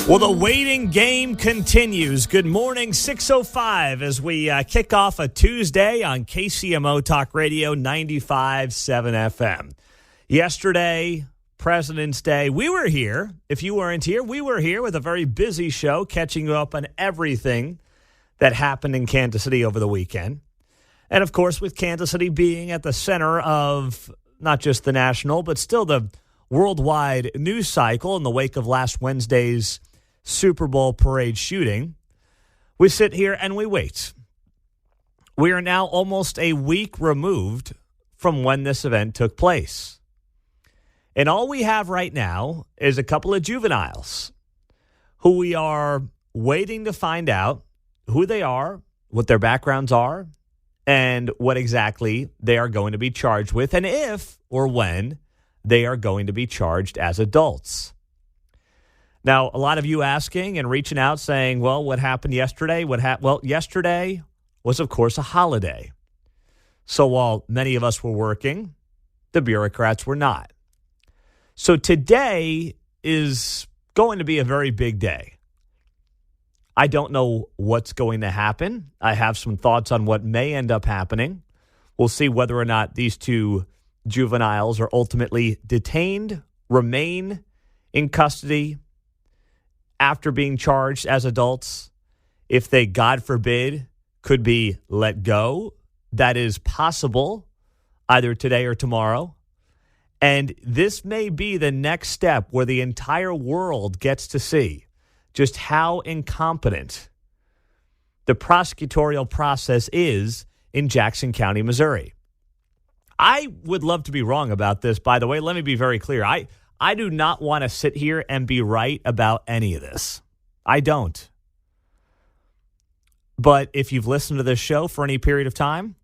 Well, the waiting game continues. Good morning, 6:05 as we kick off a Tuesday on KCMO Talk Radio 95.7 FM. Yesterday, President's Day, we were here. If you weren't here, we were here with a very busy show, catching you up on everything that happened in Kansas City over the weekend. And, of course, with Kansas City being at the center of not just the national, but still the worldwide news cycle in the wake of last Wednesday's Super Bowl parade shooting, we sit here and we wait. We are now almost a week removed from when this event took place. And all we have right now is a couple of juveniles who we are waiting to find out who they are, what their backgrounds are, and what exactly they are going to be charged with, and if or when they are going to be charged as adults. Now, a lot of you asking and reaching out saying, well, what happened yesterday? Well, yesterday was, of course, a holiday. So while many of us were working, the bureaucrats were not. So today is going to be a very big day. I don't know what's going to happen. I have some thoughts on what may end up happening. We'll see whether or not these two juveniles are ultimately detained, remain in custody after being charged as adults. If they, God forbid, could be let go, that is possible either today or tomorrow. And this may be the next step where the entire world gets to see just how incompetent the prosecutorial process is in Jackson County, Missouri. I would love to be wrong about this, by the way. Let me be very clear. I do not want to sit here and be right about any of this. I don't. But if you've listened to this show for any period of time,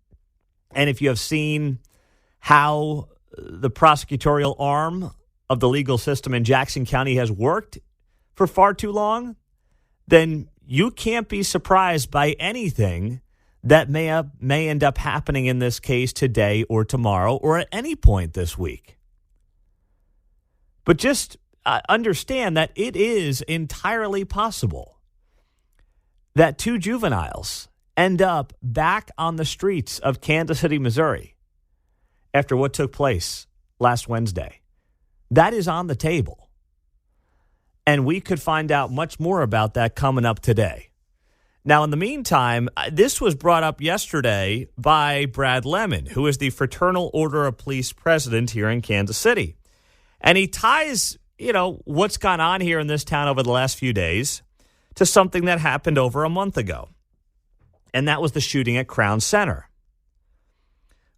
and if you have seen how the prosecutorial arm of the legal system in Jackson County has worked for far too long, then you can't be surprised by anything that may end up happening in this case today or tomorrow or at any point this week. But just understand that it is entirely possible that two juveniles end up back on the streets of Kansas City, Missouri after what took place last Wednesday. That is on the table. And we could find out much more about that coming up today. Now, in the meantime, this was brought up yesterday by Brad Lemon, who is the Fraternal Order of Police president here in Kansas City. And he ties, what's gone on here in this town over the last few days to something that happened over a month ago. And that was the shooting at Crown Center.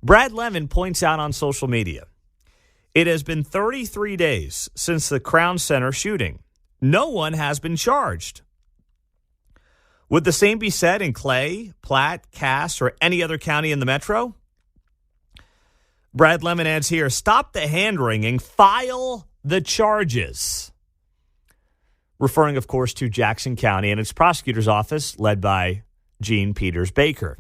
Brad Lemon points out on social media, it has been 33 days since the Crown Center shooting. No one has been charged. Would the same be said in Clay, Platte, Cass, or any other county in the metro? Brad Lemon adds here, stop the hand-wringing, file the charges. Referring, of course, to Jackson County and its prosecutor's office led by Gene Peters Baker.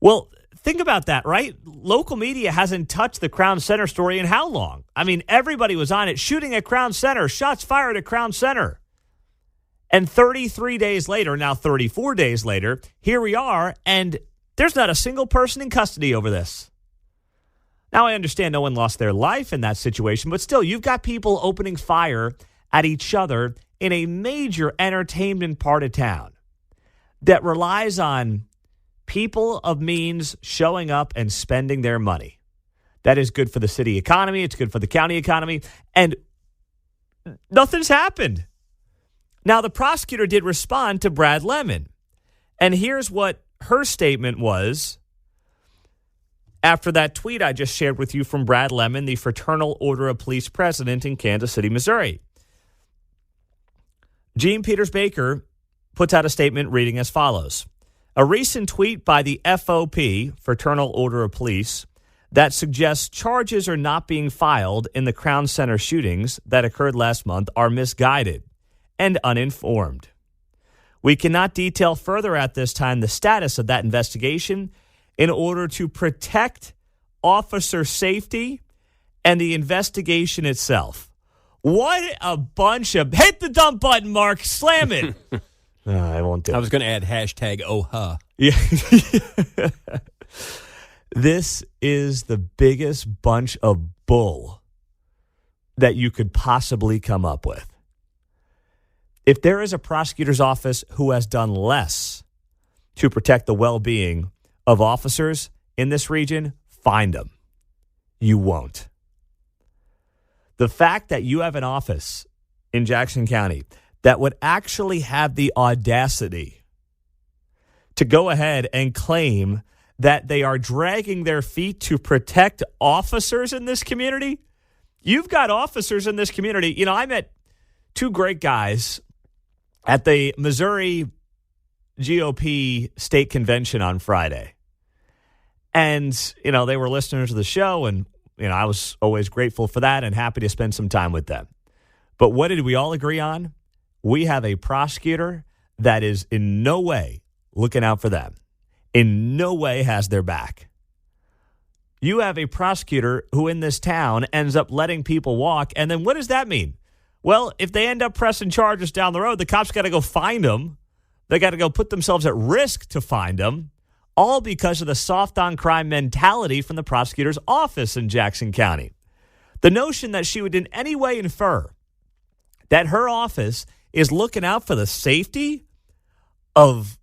Well, think about that, right? Local media hasn't touched the Crown Center story in how long? I mean, everybody was on it. Shooting at Crown Center, shots fired at Crown Center. And 33 days later, now 34 days later, here we are, and there's not a single person in custody over this. Now, I understand no one lost their life in that situation, but still, you've got people opening fire at each other in a major entertainment part of town that relies on people of means showing up and spending their money. That is good for the city economy. It's good for the county economy. And nothing's happened. Now, the prosecutor did respond to Brad Lemon. And here's what her statement was after that tweet I just shared with you from Brad Lemon, the Fraternal Order of Police president in Kansas City, Missouri. Gene Peters Baker puts out a statement reading as follows. A recent tweet by the FOP, Fraternal Order of Police, that suggests charges are not being filed in the Crown Center shootings that occurred last month are misguided and uninformed. We cannot detail further at this time the status of that investigation in order to protect officer safety and the investigation itself. What a bunch of... Hit the dump button, Mark. Slam it. I won't do it. I was going to add hashtag #OHA. Yeah. This is the biggest bunch of bull that you could possibly come up with. If there is a prosecutor's office who has done less to protect the well-being of officers in this region, find them. You won't. The fact that you have an office in Jackson County that would actually have the audacity to go ahead and claim that they are dragging their feet to protect officers in this community. You've got officers in this community. You know, I met two great guys at the Missouri GOP state convention on Friday. And, you know, they were listeners of the show, and, you know, I was always grateful for that and happy to spend some time with them. But what did we all agree on? We have a prosecutor that is in no way looking out for them, in no way has their back. You have a prosecutor who in this town ends up letting people walk, and then what does that mean? Well, if they end up pressing charges down the road, the cops got to go find them. They got to go put themselves at risk to find them, all because of the soft-on-crime mentality from the prosecutor's office in Jackson County. The notion that she would in any way infer that her office is looking out for the safety of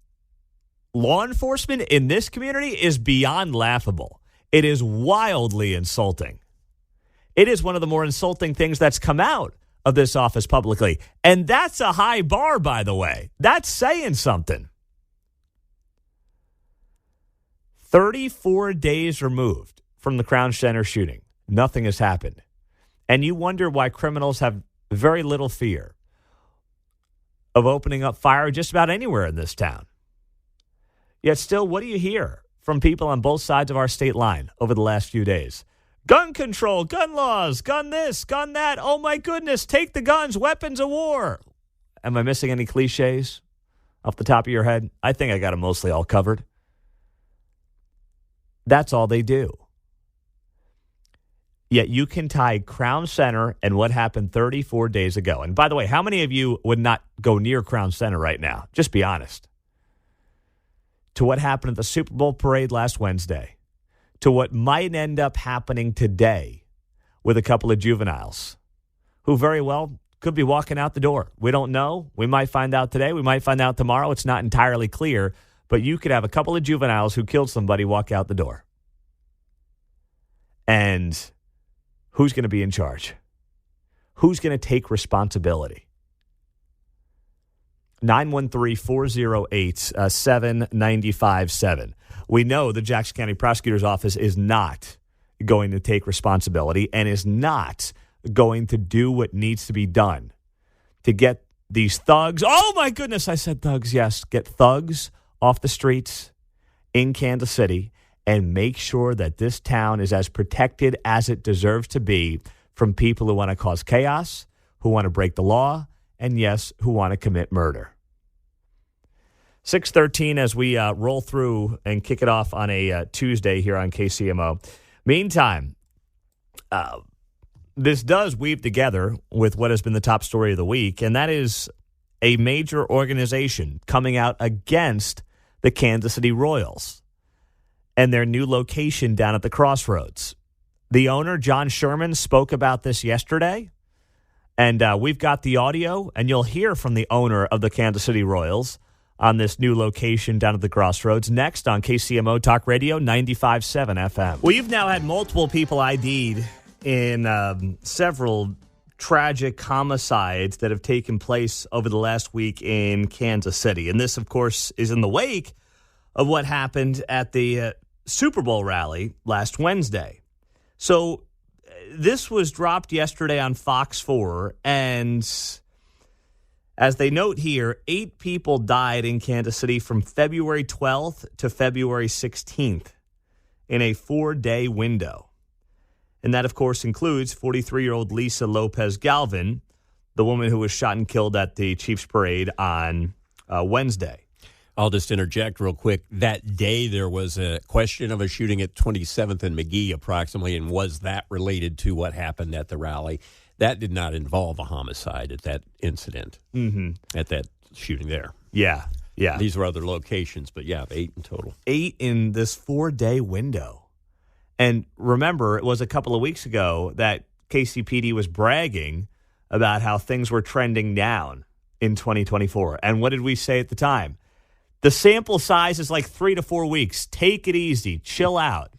law enforcement in this community is beyond laughable. It is wildly insulting. It is one of the more insulting things that's come out of this office publicly. And that's a high bar, by the way. That's saying something. 34 days removed from the Crown Center shooting. Nothing has happened. And you wonder why criminals have very little fear of opening up fire just about anywhere in this town. Yet still, what do you hear from people on both sides of our state line over the last few days? Gun control, gun laws, gun this, gun that. Oh, my goodness, take the guns, weapons of war. Am I missing any cliches off the top of your head? I think I got them mostly all covered. That's all they do. Yet you can tie Crown Center and what happened 34 days ago. And by the way, how many of you would not go near Crown Center right now? Just be honest. To what happened at the Super Bowl parade last Wednesday. To what might end up happening today with a couple of juveniles who very well could be walking out the door. We don't know. We might find out today. We might find out tomorrow. It's not entirely clear. But you could have a couple of juveniles who killed somebody walk out the door. And who's going to be in charge? Who's going to take responsibility? 913-408-7957. We know the Jackson County Prosecutor's Office is not going to take responsibility and is not going to do what needs to be done to get these thugs. Oh, my goodness, I said thugs. Yes, get thugs off the streets in Kansas City and make sure that this town is as protected as it deserves to be from people who want to cause chaos, who want to break the law, and yes, who want to commit murder. 6:13 as we roll through and kick it off on a Tuesday here on KCMO. Meantime, this does weave together with what has been the top story of the week, and that is a major organization coming out against the Kansas City Royals and their new location down at the Crossroads. The owner, John Sherman, spoke about this yesterday, and we've got the audio, and you'll hear from the owner of the Kansas City Royals on this new location down at the Crossroads next on KCMO Talk Radio 95.7 FM. We've now had multiple people ID'd in several tragic homicides that have taken place over the last week in Kansas City. And this, of course, is in the wake of what happened at the Super Bowl rally last Wednesday. So this was dropped yesterday on Fox 4, and as they note here, 8 people died in Kansas City from February 12th to February 16th in a 4-day window. And that, of course, includes 43-year-old Lisa Lopez Galvin, the woman who was shot and killed at the Chiefs Parade on Wednesday. I'll just interject real quick. That day, there was a question of a shooting at 27th and McGee approximately, and was that related to what happened at the rally? that did not involve a homicide at that incident, at that shooting there. Yeah. These were other locations, but 8 in total. 8 in this 4-day window. And remember, it was a couple of weeks ago that KCPD was bragging about how things were trending down in 2024. And what did we say at the time? The sample size is like 3 to 4 weeks. Take it easy. Chill out.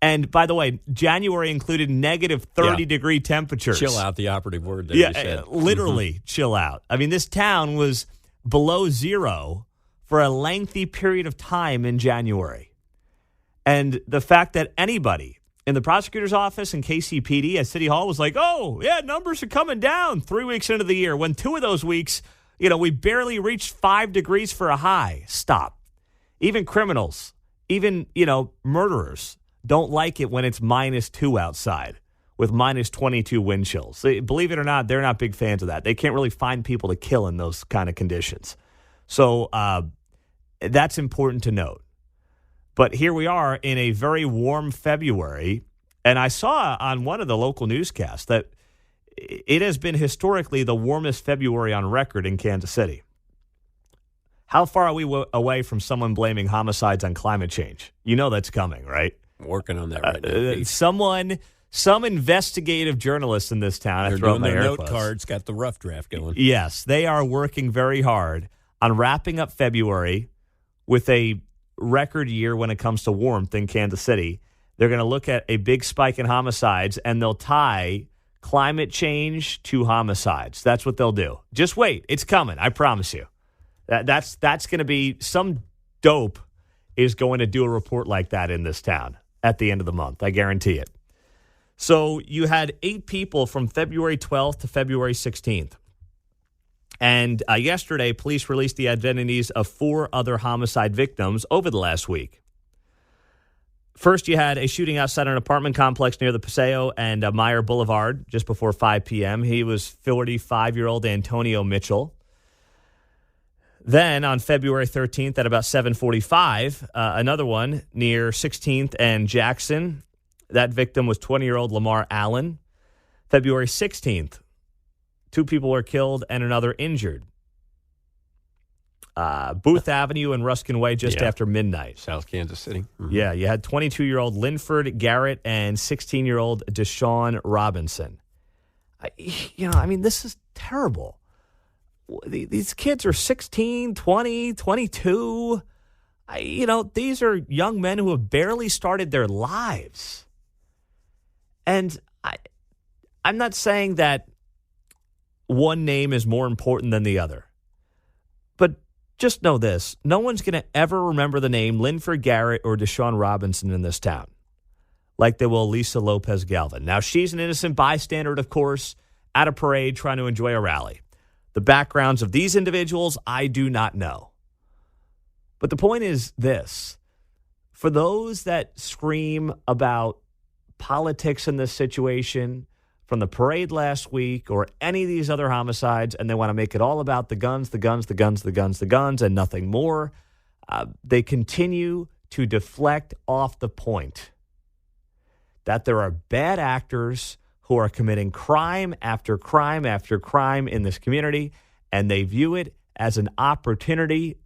And by the way, January included negative 30-degree temperatures. Chill out, the operative word that you said. Literally chill out. I mean, this town was below zero for a lengthy period of time in January. And the fact that anybody in the prosecutor's office and KCPD at City Hall was like, oh, yeah, numbers are coming down 3 weeks into the year, when 2 of those weeks, we barely reached 5 degrees for a high. Stop. Even criminals, even, murderers don't like it when it's -2 outside with -22 wind chills. Believe it or not, they're not big fans of that. They can't really find people to kill in those kind of conditions. So that's important to note. But here we are in a very warm February, and I saw on one of the local newscasts that it has been historically the warmest February on record in Kansas City. How far are we away from someone blaming homicides on climate change? You know that's coming, right? Working on that right now. Some investigative journalists in this town. They're doing their note cards, got the rough draft going. Yes, they are working very hard on wrapping up February with a record year when it comes to warmth in Kansas City. They're going to look at a big spike in homicides, and they'll tie climate change to homicides. That's what they'll do. Just wait. It's coming. I promise you. That's going to be some dope is going to do a report like that in this town at the end of the month. I guarantee it. So you had 8 people from February 12th to February 16th. And yesterday, police released the identities of 4 other homicide victims over the last week. First, you had a shooting outside an apartment complex near the Paseo and Meyer Boulevard just before 5 p.m. He was 45-year-old Antonio Mitchell. Then on February 13th at about 7:45, another one near 16th and Jackson. That victim was 20-year-old Lamar Allen. February 16th, 2 people were killed and another injured. Booth Avenue and Ruskin Way just after midnight. South Kansas City. Mm-hmm. Yeah, you had 22-year-old Linford Garrett and 16-year-old Deshaun Robinson. This is terrible. These kids are 16, 20, 22. These are young men who have barely started their lives. And I'm not saying that one name is more important than the other. But just know this. No one's going to ever remember the name Linford Garrett or Deshaun Robinson in this town like they will Lisa Lopez Galvin. Now, she's an innocent bystander, of course, at a parade trying to enjoy a rally. The backgrounds of these individuals, I do not know. But the point is this. For those that scream about politics in this situation from the parade last week or any of these other homicides, and they want to make it all about the guns, and nothing more, they continue to deflect off the point that there are bad actors who are committing crime after crime after crime in this community, and they view it as an opportunity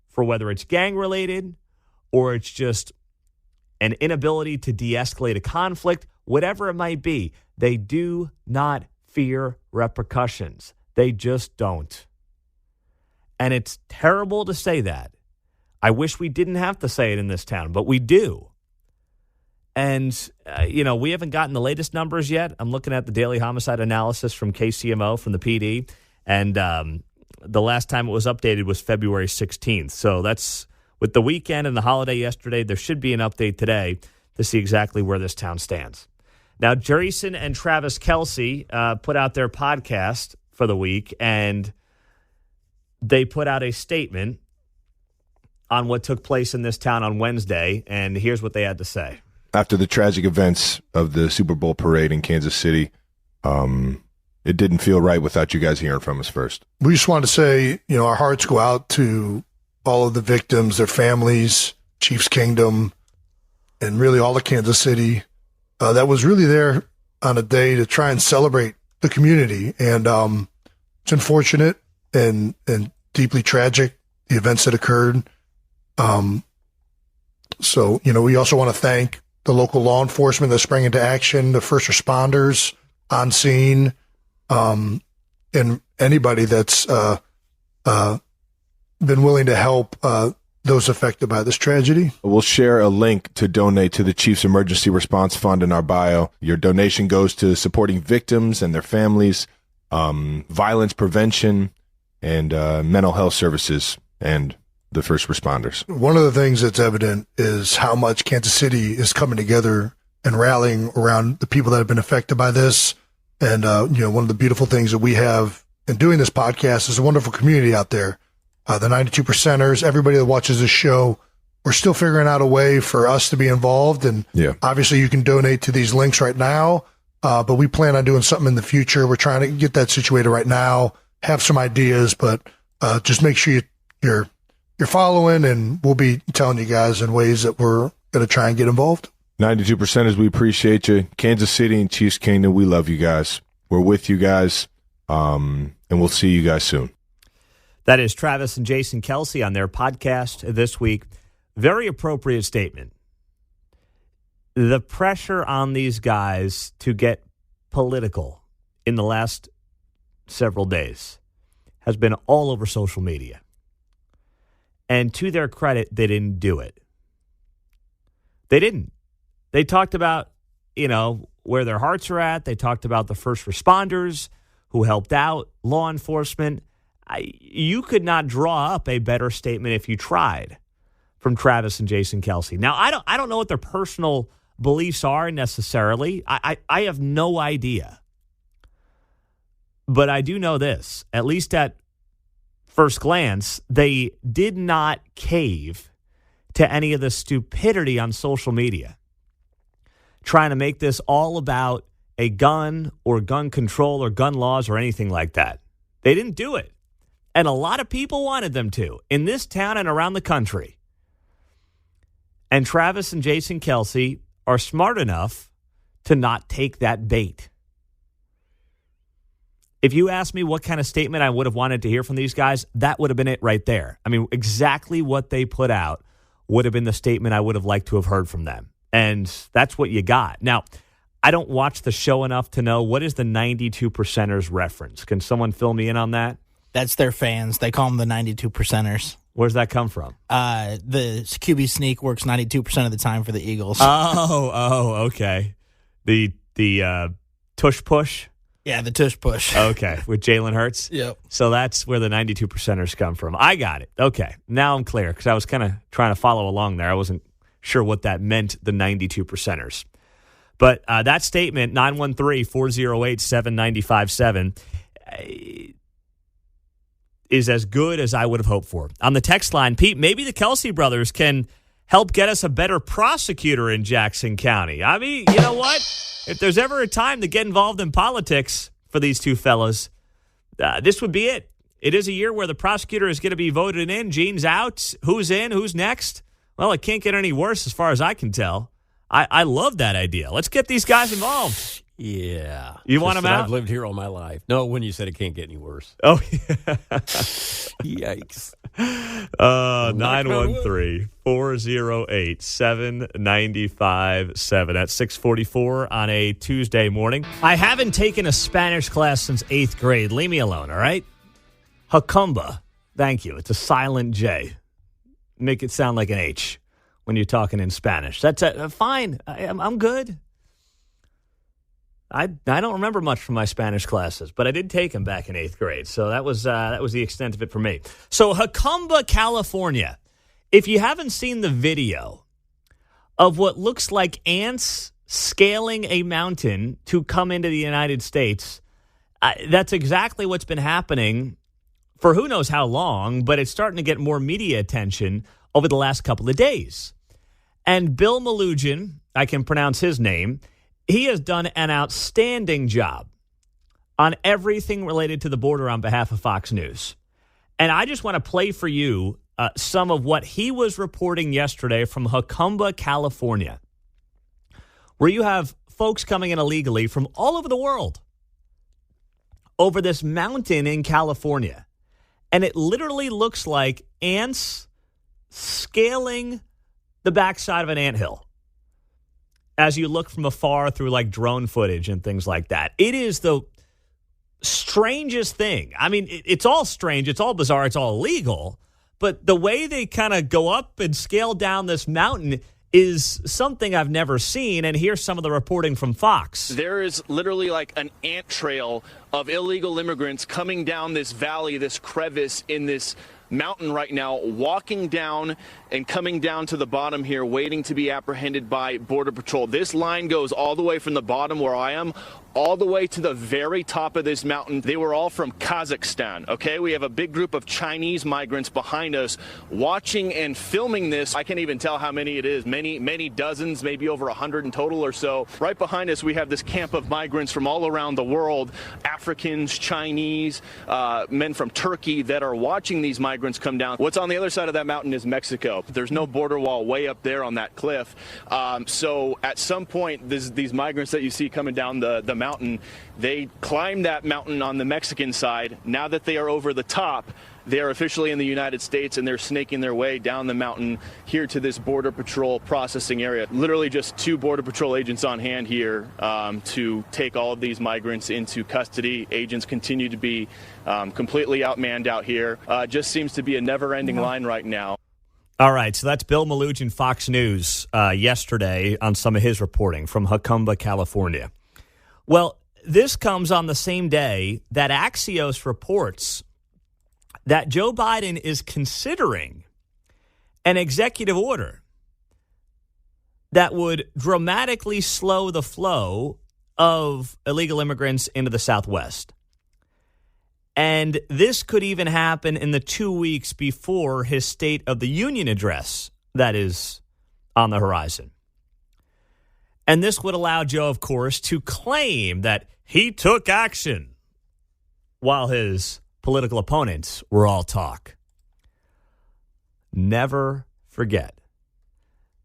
for whether it's gang-related or it's just an inability to de-escalate a conflict, whatever it might be. They do not fear repercussions. They just don't. And it's terrible to say that. I wish we didn't have to say it in this town, but we do. And, we haven't gotten the latest numbers yet. I'm looking at the daily homicide analysis from KCMO, from the PD. And the last time it was updated was February 16th. So that's with the weekend and the holiday yesterday. There should be an update today to see exactly where this town stands. Now, Jason and Travis Kelce put out their podcast for the week, and they put out a statement on what took place in this town on Wednesday. And here's what they had to say. After the tragic events of the Super Bowl parade in Kansas City, it didn't feel right without you guys hearing from us first. We just want to say, our hearts go out to all of the victims, their families, Chiefs Kingdom, and really all of Kansas City. That was really there on a day to try and celebrate the community. And it's unfortunate and deeply tragic, the events that occurred. So, we also want to thank the local law enforcement that sprang into action, the first responders on scene, and anybody that's been willing to help those affected by this tragedy. We'll share a link to donate to the Chiefs Emergency Response Fund in our bio. Your donation goes to supporting victims and their families, violence prevention, and mental health services, and the first responders. One of the things that's evident is how much Kansas City is coming together and rallying around the people that have been affected by this. And, one of the beautiful things that we have in doing this podcast is a wonderful community out there. The 92%ers, everybody that watches this show, we're still figuring out a way for us to be involved. And obviously you can donate to these links right now, but we plan on doing something in the future. We're trying to get that situated right now, have some ideas, but just make sure you're following, and we'll be telling you guys in ways that we're going to try and get involved. 92%ers, we appreciate you. Kansas City and Chiefs Kingdom, we love you guys. We're with you guys, and we'll see you guys soon. That is Travis and Jason Kelce on their podcast this week. Very appropriate statement. The pressure on these guys to get political in the last several days has been all over social media. And to their credit, they didn't do it. They didn't. They talked about, where their hearts are at. They talked about the first responders who helped out, law enforcement. You could not draw up a better statement if you tried from Travis and Jason Kelce. Now, I don't know what their personal beliefs are necessarily. I have no idea. But I do know this, at least at first glance, they did not cave to any of the stupidity on social media, trying to make this all about a gun or gun control or gun laws or anything like that. They didn't do it. And a lot of people wanted them to in this town and around the country. And Travis and Jason Kelce are smart enough to not take that bait. If you asked me what kind of statement I would have wanted to hear from these guys, that would have been it right there. I mean, exactly what they put out would have been the statement I would have liked to have heard from them. And that's what you got. Now, I don't watch the show enough to know, what is the 92%ers reference? Can someone fill me in on that? That's their fans. They call them the 92%ers. Where's that come from? The QB sneak works 92% of the time for the Eagles. Oh, okay. The tush push? Yeah, the tush push. Okay, with Jalen Hurts? Yep. So that's where the 92%ers come from. I got it. Okay, now I'm clear, because I was kind of trying to follow along there. I wasn't sure what that meant, the 92%ers. But that statement, 913-408-7957, is as good as I would have hoped for. On the text line, Pete, maybe the Kelce brothers can help get us a better prosecutor in Jackson County. I mean, you know what? If there's ever a time to get involved in politics for these two fellas, this would be it. It is a year where the prosecutor is going to be voted in. Gene's out. Who's in? Who's next? Well, it can't get any worse as far as I can tell. I love that idea. Let's get these guys involved. Yeah. You want them out? I've lived here all my life. No, when you said it can't get any worse. Oh, Yikes. 913-408-7957 at 6:44 on a Tuesday morning. I haven't taken a Spanish class since 8th grade. Leave me alone, all right? Jacumba. Thank you. It's a silent J. Make it sound like an H when you're talking in Spanish. That's fine. I'm good. I don't remember much from my Spanish classes, but I did take them back in 8th grade, so that was the extent of it for me. So Jacumba, California. If you haven't seen the video of what looks like ants scaling a mountain to come into the United States, that's exactly what's been happening for who knows how long, but it's starting to get more media attention over the last couple of days. And Bill Melugin, I can pronounce his name, he has done an outstanding job on everything related to the border on behalf of Fox News. And I just want to play for you some of what he was reporting yesterday from Jacumba, over this mountain in California. And it literally looks like ants scaling the backside of an anthill as you look from afar through like drone footage and things like that. It is the strangest thing. I mean, it's all strange. It's all bizarre. It's all illegal. But the way they kind of go up and scale down this mountain is something I've never seen. And here's some of the reporting from Fox. There is literally like an ant trail of illegal immigrants coming down this valley, this crevice in this mountain right now, walking down and coming down to the bottom here, waiting to be apprehended by Border Patrol. This line goes all the way from the bottom where I am, all the way to the very top of this mountain. They were all from Kazakhstan, okay? We have a big group of Chinese migrants behind us watching and filming this. I can't even tell how many it is, many dozens, maybe over 100 in total or so. Right behind us, we have this camp of migrants from all around the world, Africans, Chinese, men from Turkey that are watching these migrants come down. What's on the other side of that mountain is Mexico. There's no border wall way up there on that cliff. So at some point, these migrants that you see coming down the mountain, they climb that mountain on the Mexican side. Now that they are over the top, they are officially in the United States, and they're snaking their way down the mountain here to this Border Patrol processing area. Literally just 2 Border Patrol agents on hand here to take all of these migrants into custody. Agents continue to be completely outmanned out here. Just seems to be a never-ending line right now. All right, so that's Bill Malugin, Fox News, yesterday on some of his reporting from Jacumba, California. Well, this comes on the same day that Axios reports that Joe Biden is considering an executive order that would dramatically slow the flow of illegal immigrants into the Southwest. And this could even happen in the 2 weeks before his State of the Union address that is on the horizon. And this would allow Joe, of course, to claim that he took action while his political opponents were all talk. Never forget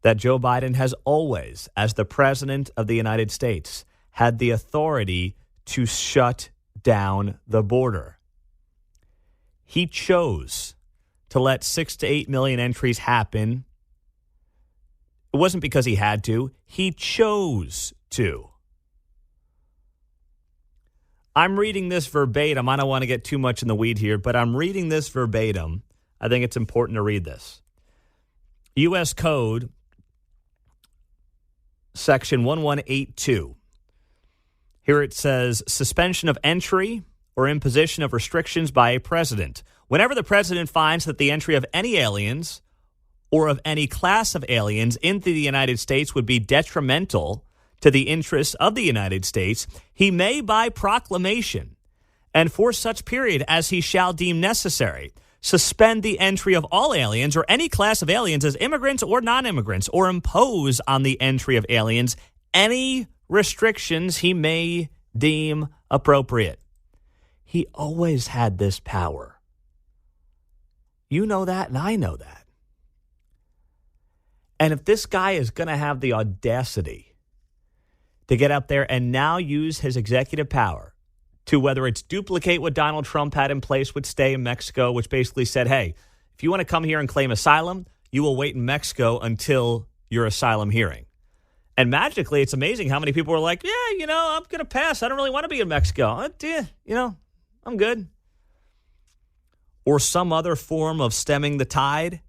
that Joe Biden has always, as the president of the United States, had the authority to shut down the border. He chose to let 6 to 8 million entries happen. It wasn't because he had to. He chose to. I'm reading this verbatim. I don't want to get too much in the weed here, but I'm reading this verbatim. I think it's important to read this. U.S. Code, Section 1182. Here it says, suspension of entry or imposition of restrictions by a president. Whenever the president finds that the entry of any aliens or of any class of aliens into the United States would be detrimental to the interests of the United States, he may, by proclamation, and for such period as he shall deem necessary, suspend the entry of all aliens or any class of aliens as immigrants or non-immigrants, or impose on the entry of aliens any restrictions he may deem appropriate. He always had this power. You know that, and I know that. And if this guy is going to have the audacity to get up there and now use his executive power to, whether it's duplicate what Donald Trump had in place with Stay in Mexico, which basically said, hey, if you want to come here and claim asylum, you will wait in Mexico until your asylum hearing. And magically, it's amazing how many people are like, yeah, I'm going to pass. I don't really want to be in Mexico. I'm good. Or some other form of stemming the tide.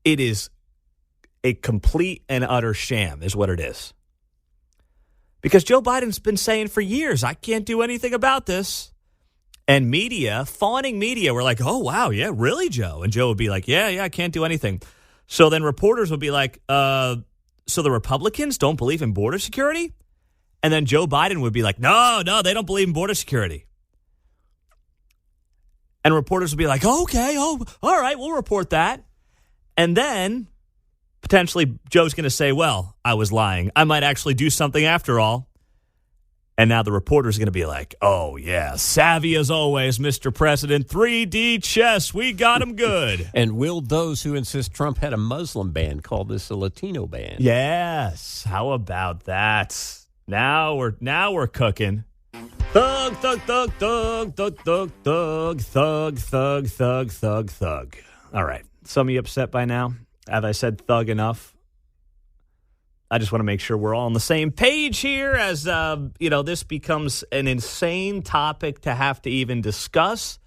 It is a complete and utter sham is what it is. Because Joe Biden's been saying for years, I can't do anything about this. And media, fawning media, were like, oh, wow, yeah, really, Joe? And Joe would be like, yeah, I can't do anything. So then reporters would be like, so the Republicans don't believe in border security? And then Joe Biden would be like, no, they don't believe in border security. And reporters would be like, okay, all right, we'll report that. And then potentially Joe's going to say, well, I was lying. I might actually do something after all. And now the reporter's going to be like, oh, yeah, savvy as always, Mr. President. 3D chess, we got him good. And will those who insist Trump had a Muslim ban call this a Latino ban? Yes. How about that? Now we're cooking. Thug, thug, thug, thug, thug, thug, thug, thug, thug, thug, thug, thug. All right. Some of you upset by now? Have I said thug enough? I just want to make sure we're all on the same page here as, this becomes an insane topic to have to even discuss.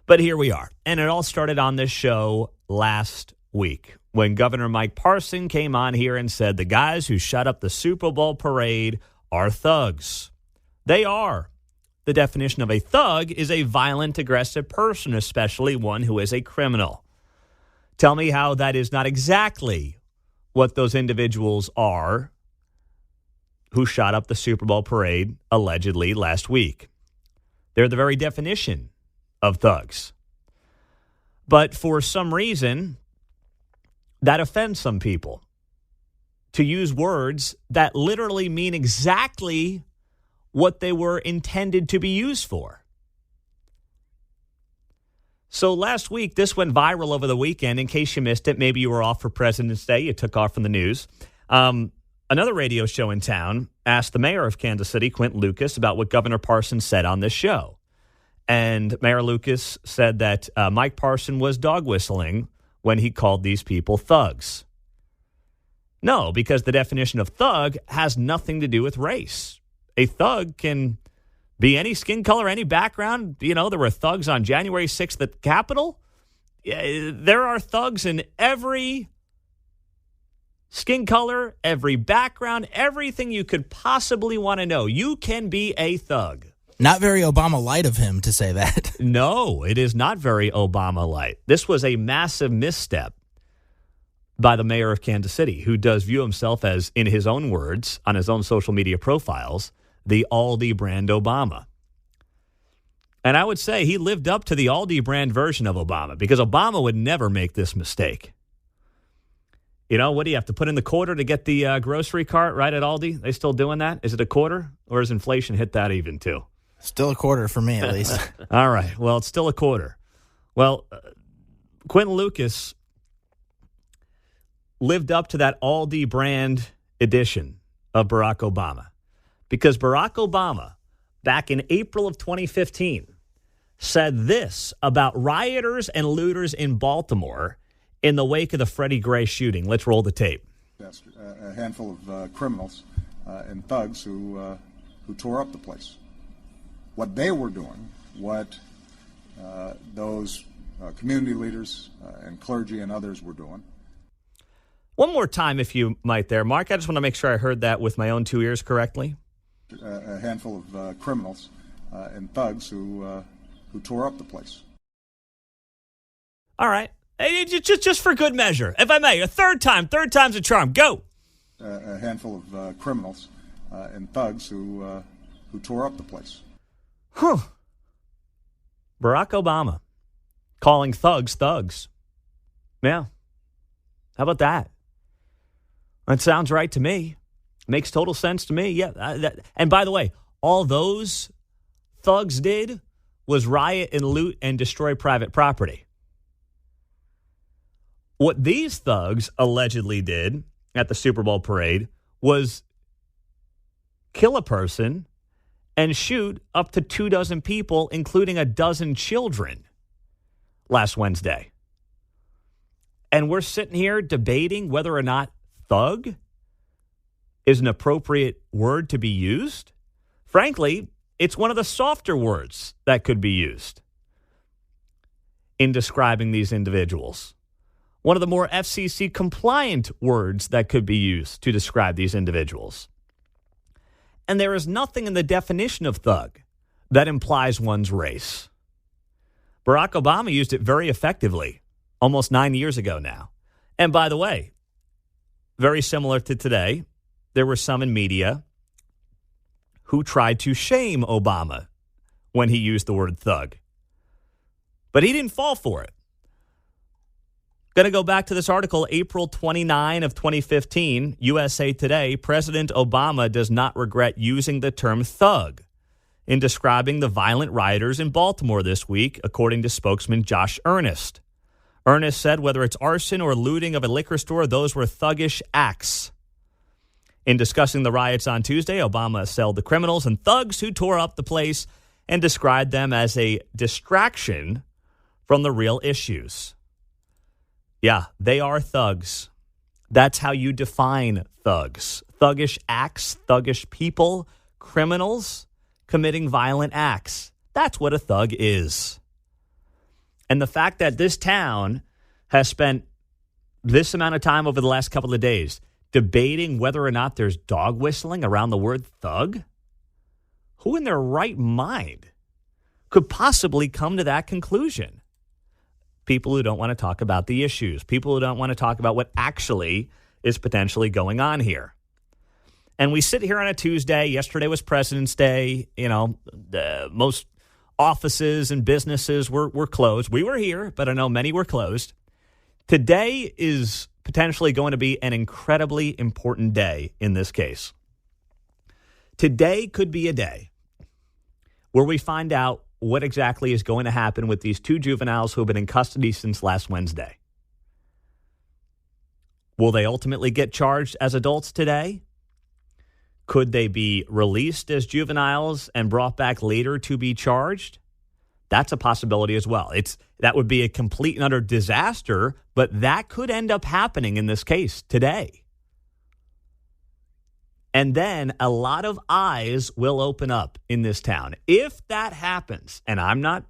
But here we are. And it all started on this show last week when Governor Mike Parson came on here and said the guys who shut up the Super Bowl parade are thugs. They are. The definition of a thug is a violent, aggressive person, especially one who is a criminal. Tell me how that is not exactly what those individuals are who shot up the Super Bowl parade allegedly last week. They're the very definition of thugs. But for some reason, that offends some people to use words that literally mean exactly what they were intended to be used for. So last week, this went viral over the weekend. In case you missed it, maybe you were off for President's Day. You took off from the news. Another radio show in town asked the mayor of Kansas City, Quinton Lucas, about what Governor Parson said on this show. And Mayor Lucas said that Mike Parson was dog whistling when he called these people thugs. No, because the definition of thug has nothing to do with race. A thug can be any skin color, any background. You know, there were thugs on January 6th at the Capitol. There are thugs in every skin color, every background, everything you could possibly want to know. You can be a thug. Not very Obama light of him to say that. No, it is not very Obama light. This was a massive misstep by the mayor of Kansas City, who does view himself as, in his own words, on his own social media profiles, the Aldi brand Obama. And I would say he lived up to the Aldi brand version of Obama, because Obama would never make this mistake. You know, what do you have to put in the quarter to get the grocery cart right at Aldi? They still doing that? Is it a quarter, or has inflation hit that even too? Still a quarter for me, at least. All right. Well, it's still a quarter. Well, Quinton Lucas lived up to that Aldi brand edition of Barack Obama, because Barack Obama, back in April of 2015, said this about rioters and looters in Baltimore in the wake of the Freddie Gray shooting. Let's roll the tape. A handful of criminals and thugs who tore up the place. What they were doing, what those community leaders and clergy and others were doing. One more time, if you might there, Mark. I just want to make sure I heard that with my own two ears correctly. A handful of criminals and thugs who tore up the place. All right. Hey, just for good measure, if I may, a third time's a charm. Go. A handful of criminals and thugs who tore up the place. Huh. Barack Obama calling thugs thugs. Yeah. How about that? That sounds right to me. Makes total sense to me. Yeah. And by the way, all those thugs did was riot and loot and destroy private property. What these thugs allegedly did at the Super Bowl parade was kill a person and shoot up to 24 people, including a dozen children, last Wednesday. And we're sitting here debating whether or not thug is an appropriate word to be used. Frankly, it's one of the softer words that could be used in describing these individuals. One of the more FCC compliant words that could be used to describe these individuals. And there is nothing in the definition of thug that implies one's race. Barack Obama used it very effectively almost 9 years ago now. And by the way, very similar to today, there were some in media who tried to shame Obama when he used the word thug. But he didn't fall for it. Going to go back to this article, April 29 of 2015, USA Today. President Obama does not regret using the term thug in describing the violent rioters in Baltimore this week, according to spokesman Josh Earnest. Earnest said whether it's arson or looting of a liquor store, those were thuggish acts. In discussing the riots on Tuesday, Obama assailed the criminals and thugs who tore up the place and described them as a distraction from the real issues. Yeah, they are thugs. That's how you define thugs. Thuggish acts, thuggish people, criminals committing violent acts. That's what a thug is. And the fact that this town has spent this amount of time over the last couple of days debating whether or not there's dog whistling around the word thug, who in their right mind could possibly come to that conclusion? People who don't want to talk about the issues, people who don't want to talk about what actually is potentially going on here. And we sit here on a Tuesday. Yesterday was President's Day. You know, most offices and businesses were closed. We were here, but I know many were closed. Today is potentially going to be an incredibly important day in this case. Today could be a day where we find out what exactly is going to happen with these two juveniles who have been in custody since last Wednesday. Will they ultimately get charged as adults today? Could they be released as juveniles and brought back later to be charged? That's a possibility as well. That would be a complete and utter disaster, but that could end up happening in this case today. And then a lot of eyes will open up in this town. If that happens, and I'm not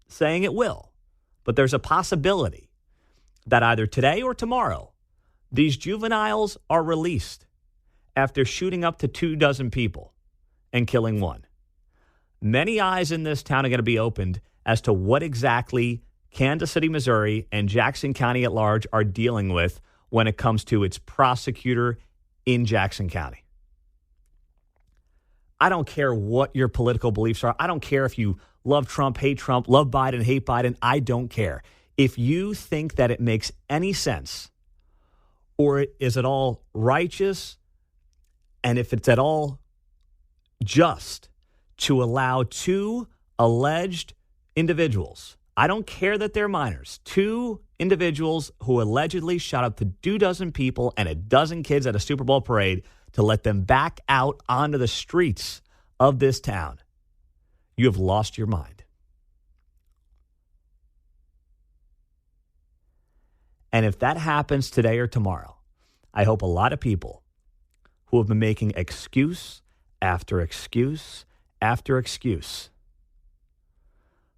saying it will, but there's a possibility that either today or tomorrow, these juveniles are released after shooting up to 24 people and killing one. Many eyes in this town are going to be opened as to what exactly Kansas City, Missouri, and Jackson County at large are dealing with when it comes to its prosecutor in Jackson County. I don't care what your political beliefs are. I don't care if you love Trump, hate Trump, love Biden, hate Biden. I don't care. If you think that it makes any sense, or is it all righteous, and if it's at all just to allow two alleged individuals, I don't care that they're minors, two individuals who allegedly shot up to 24 people and a dozen kids at a Super Bowl parade, to let them back out onto the streets of this town, you have lost your mind. And if that happens today or tomorrow, I hope a lot of people who have been making excuse after excuse after excuse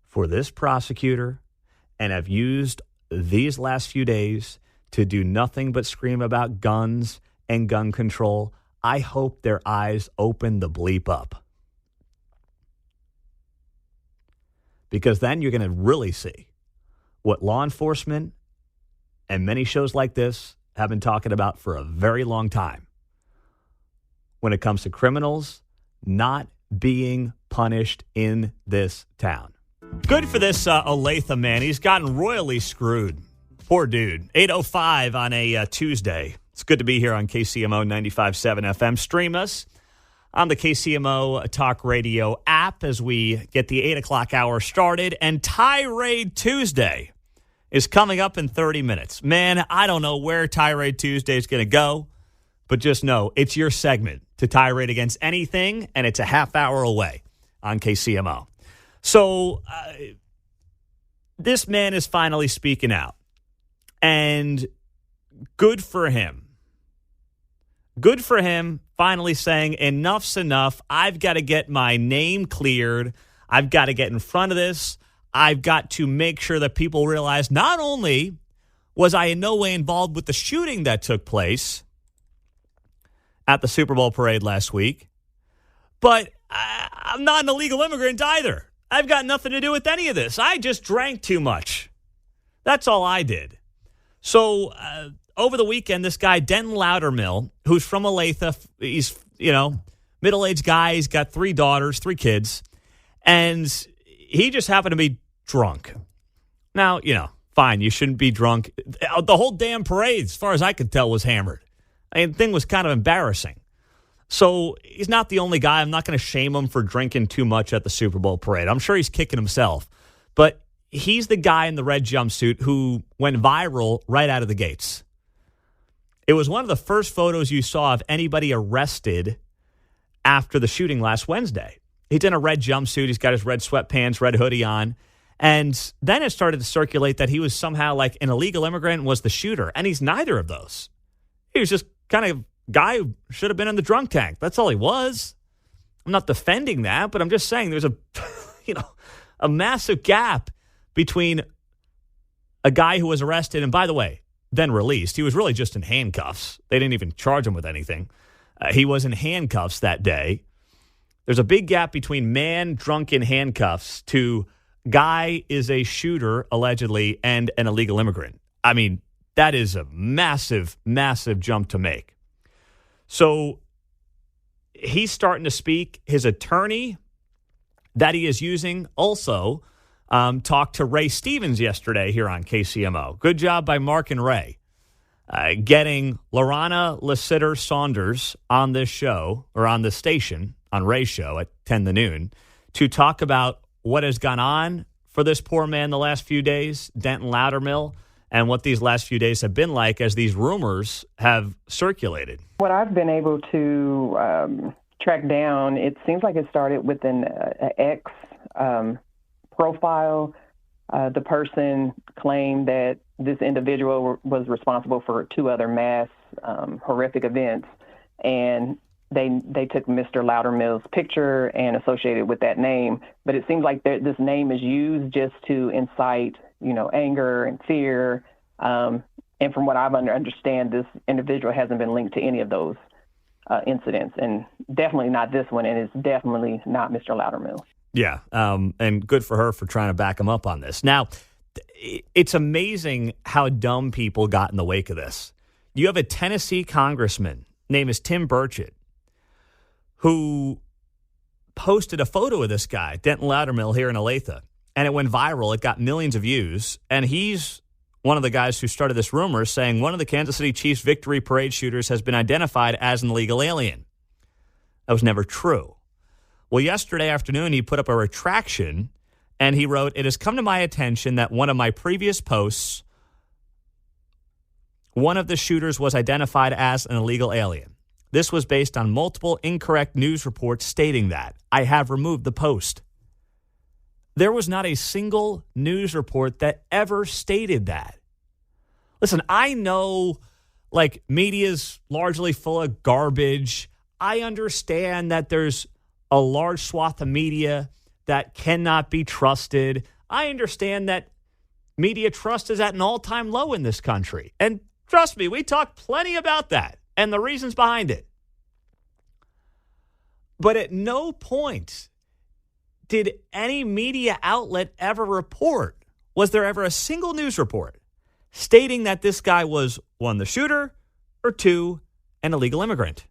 for this prosecutor and have used these last few days to do nothing but scream about guns and gun control, I hope their eyes open the bleep up. Because then you're going to really see what law enforcement and many shows like this have been talking about for a very long time when it comes to criminals not being punished in this town. Good for this Olathe man. He's gotten royally screwed. Poor dude. 8:05 on a Tuesday. It's good to be here on KCMO 95.7 FM. Stream us on the KCMO Talk Radio app as we get the 8 o'clock hour started. And Tirade Tuesday is coming up in 30 minutes. Man, I don't know where Tirade Tuesday is going to go, but just know it's your segment to tirade against anything, and it's a half hour away on KCMO. So this man is finally speaking out, and good for him. Good for him finally saying enough's enough. I've got to get my name cleared. I've got to get in front of this. I've got to make sure that people realize not only was I in no way involved with the shooting that took place at the Super Bowl parade last week, but I'm not an illegal immigrant either. I've got nothing to do with any of this. I just drank too much. That's all I did. So over the weekend, this guy, Denton Loudermill, who's from Olathe, he's, middle-aged guy. He's got 3 daughters, 3 kids, and he just happened to be drunk. Now, fine, you shouldn't be drunk. The whole damn parade, as far as I could tell, was hammered. I mean, the thing was kind of embarrassing. So he's not the only guy. I'm not going to shame him for drinking too much at the Super Bowl parade. I'm sure he's kicking himself. But he's the guy in the red jumpsuit who went viral right out of the gates. It was one of the first photos you saw of anybody arrested after the shooting last Wednesday. He's in a red jumpsuit. He's got his red sweatpants, red hoodie on. And then it started to circulate that he was somehow like an illegal immigrant and was the shooter. And he's neither of those. He was just kind of guy who should have been in the drunk tank. That's all he was. I'm not defending that, but I'm just saying there's a, a massive gap between a guy who was arrested and, by the way, then released. He was really just in handcuffs. They didn't even charge him with anything. He was in handcuffs that day. There's a big gap between man drunk in handcuffs to guy is a shooter, allegedly, and an illegal immigrant. I mean, that is a massive, massive jump to make. So he's starting to speak. His attorney that he is using also talked to Ray Stevens yesterday here on KCMO. Good job by Mark and Ray getting Lorana Lassiter Saunders on this show, or on the station, on Ray's show at 10 to noon, to talk about what has gone on for this poor man the last few days, Denton Loudermill, and what these last few days have been like as these rumors have circulated. What I've been able to track down, it seems like it started with an X profile. The person claimed that this individual was responsible for 2 other mass horrific events, and they took Mr. Loudermill's picture and associated with that name. But it seems like this name is used just to incite, anger and fear. And from what I understand, this individual hasn't been linked to any of those incidents, and definitely not this one, and it's definitely not Mr. Loudermill. Yeah, and good for her for trying to back him up on this. Now, it's amazing how dumb people got in the wake of this. You have a Tennessee congressman, name is Tim Burchett, who posted a photo of this guy, Denton Loudermill, here in Olathe, and it went viral. It got millions of views, and he's one of the guys who started this rumor saying one of the Kansas City Chiefs Victory Parade shooters has been identified as an illegal alien. That was never true. Well, yesterday afternoon, he put up a retraction, and he wrote, "It has come to my attention that one of my previous posts, one of the shooters was identified as an illegal alien. This was based on multiple incorrect news reports stating that. I have removed the post." There was not a single news report that ever stated that. Listen, I know, media's largely full of garbage. I understand that there's a large swath of media that cannot be trusted. I understand that media trust is at an all-time low in this country. And trust me, we talk plenty about that and the reasons behind it. But at no point did any media outlet ever report, was there ever a single news report stating that this guy was, 1, the shooter, or 2, an illegal immigrant?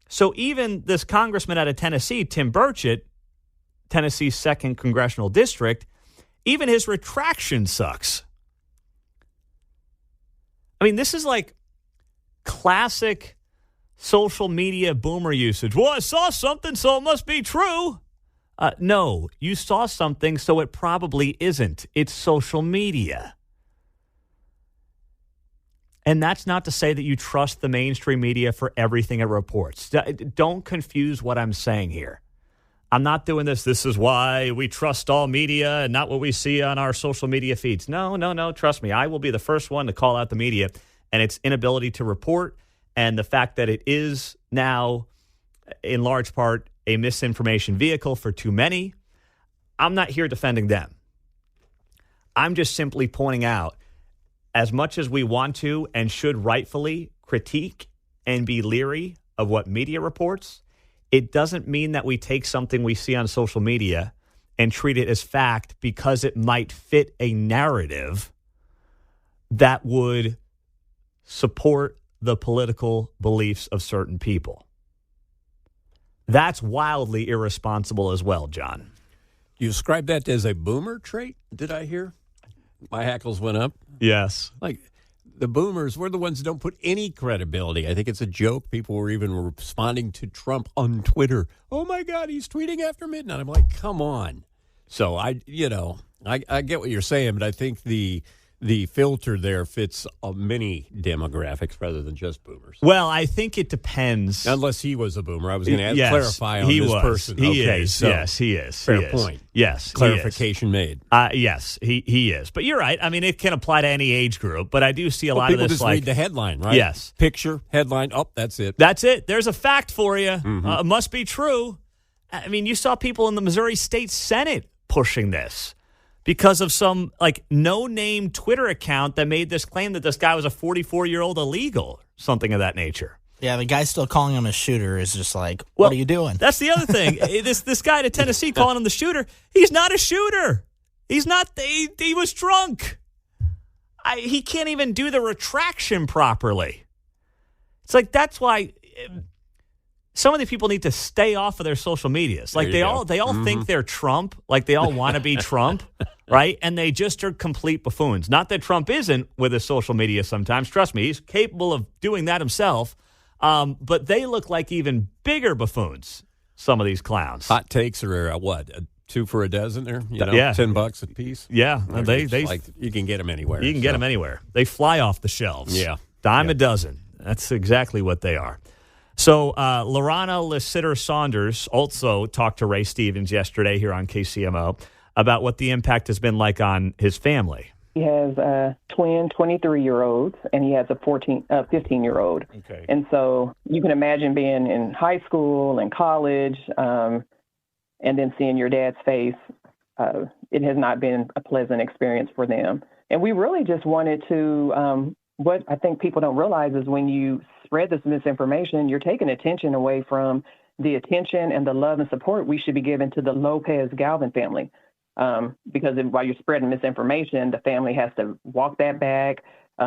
So even this congressman out of Tennessee, Tim Burchett, Tennessee's 2nd congressional district, even his retraction sucks. I mean, this is like classic social media boomer usage. Well, I saw something, so it must be true. No, you saw something, so it probably isn't. It's social media. And that's not to say that you trust the mainstream media for everything it reports. Don't confuse what I'm saying here. I'm not doing this. This is why we trust all media and not what we see on our social media feeds. No. Trust me. I will be the first one to call out the media and its inability to report, and the fact that it is now, in large part, a misinformation vehicle for too many. I'm not here defending them. I'm just simply pointing out, as much as we want to and should rightfully critique and be leery of what media reports, it doesn't mean that we take something we see on social media and treat it as fact because it might fit a narrative that would support the political beliefs of certain people. That's wildly irresponsible as well, John. You described that as a boomer trait, did I hear? My hackles went up. Yes. The boomers, we're the ones that don't put any credibility. I think it's a joke. People were even responding to Trump on Twitter. Oh, my God, he's tweeting after midnight. I'm like, come on. So, I get what you're saying, but I think the the filter there fits many demographics rather than just boomers. Well, I think it depends. Unless he was a boomer. I was going to Yes, clarify on he this was. person. He okay, is. so Yes, he is. fair He is. point. Yes. Clarification made. Yes, he is. But you're right. I mean, it can apply to any age group, but I do see a lot of People this just read the headline, right? Yes. Picture, headline, that's it. That's it. There's a fact for you. Mm-hmm. It must be true. I mean, you saw people in the Missouri State Senate pushing this because of some no-name Twitter account that made this claim that this guy was a 44-year-old illegal, something of that nature. Yeah, the guy still calling him a shooter is just like, Well, what are you doing? That's the other thing. This guy to Tennessee calling him the shooter, he's not a shooter. He's not. He was drunk. He can't even do the retraction properly. It's like that's why some of the people need to stay off of their social medias. Like they all think they're Trump. Like they all want to be Trump, right? And they just are complete buffoons. Not that Trump isn't with his social media sometimes. Trust me, he's capable of doing that himself. But they look like even bigger buffoons, some of these clowns. Hot takes are what? 2 for a dozen there? Yeah. $10 a piece? Yeah. They you can get them anywhere. You can get them anywhere. They fly off the shelves. Yeah. Dime a dozen. That's exactly what they are. So Lorana Lisitter Saunders also talked to Ray Stevens yesterday here on KCMO about what the impact has been like on his family. He has twin 23-year-olds, and he has a 15-year-old. Okay. And so you can imagine being in high school and college, and then seeing your dad's face. It has not been a pleasant experience for them. And we really just wanted to, what I think people don't realize is when you spread this misinformation, you're taking attention away from the attention and the love and support we should be giving to the Lopez Galvin family. Because while you're spreading misinformation, the family has to walk that back.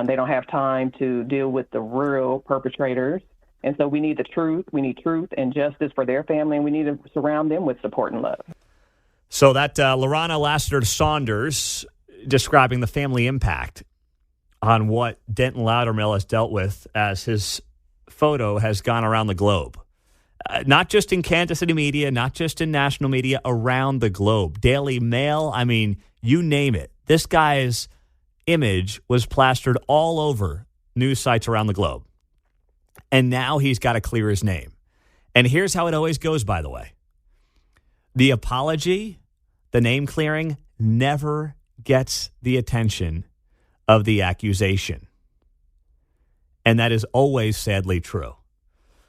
They don't have time to deal with the real perpetrators. And so we need the truth. We need truth and justice for their family, and we need to surround them with support and love. So that Lorana Lisitter Saunders describing the family impact on what Denton Loudermill has dealt with as his photo has gone around the globe. Not just in Kansas City media, not just in national media, around the globe. Daily Mail, I mean, you name it. This guy's image was plastered all over news sites around the globe. And now he's got to clear his name. And here's how it always goes, by the way. The apology, the name clearing, never gets the attention of the accusation. And that is always sadly true.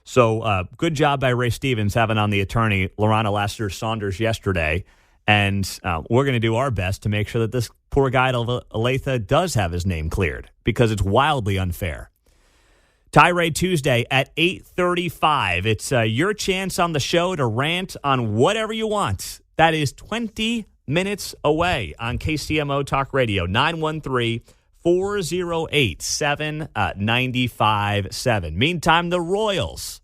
So good job by Ray Stevens having on the attorney, Lorana Lisitter Saunders, yesterday. And we're going to do our best to make sure that this poor guy, Olathe, does have his name cleared because it's wildly unfair. Tirade Tuesday at 8:35. It's your chance on the show to rant on whatever you want. That is 20 minutes away on KCMO Talk Radio, 913-408-7957. Meantime, the Royals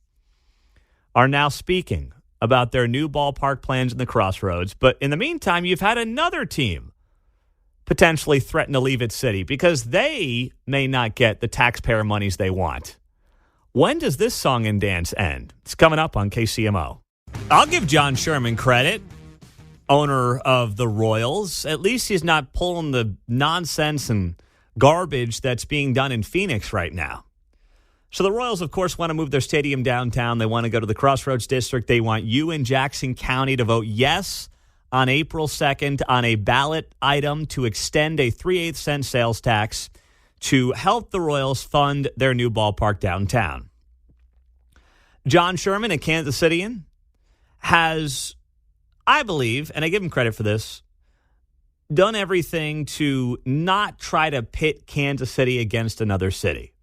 are now speaking about their new ballpark plans in the Crossroads. But in the meantime, you've had another team potentially threaten to leave its city because they may not get the taxpayer monies they want. When does this song and dance end? It's coming up on KCMO. I'll give John Sherman credit, owner of the Royals. At least he's not pulling the nonsense and garbage that's being done in Phoenix right now. So the Royals, of course, want to move their stadium downtown. They want to go to the Crossroads District. They want you in Jackson County to vote yes on April 2nd on a ballot item to extend a 3/8 cent sales tax to help the Royals fund their new ballpark downtown. John Sherman, a Kansas Cityan, has, I believe, and I give him credit for this, done everything to not try to pit Kansas City against another city.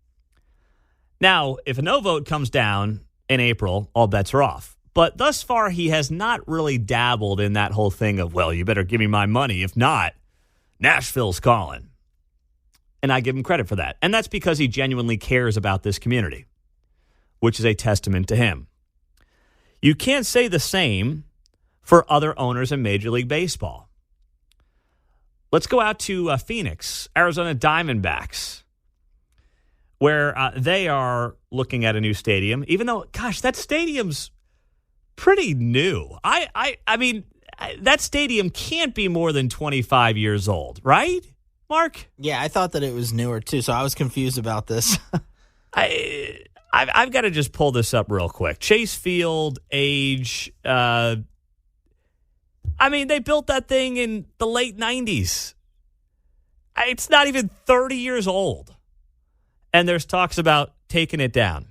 Now, if a no vote comes down in April, all bets are off. But thus far, he has not really dabbled in that whole thing of, well, you better give me my money. If not, Nashville's calling. And I give him credit for that. And that's because he genuinely cares about this community, which is a testament to him. You can't say the same for other owners in Major League Baseball. Let's go out to Phoenix, Arizona Diamondbacks, where they are looking at a new stadium, even though, gosh, that stadium's pretty new. I mean, that stadium can't be more than 25 years old, right? Mark? Yeah, I thought that it was newer too, so I was confused about this. I've got to just pull this up real quick. Chase Field, age. They built that thing in the late 90s. It's not even 30 years old. And there's talks about taking it down.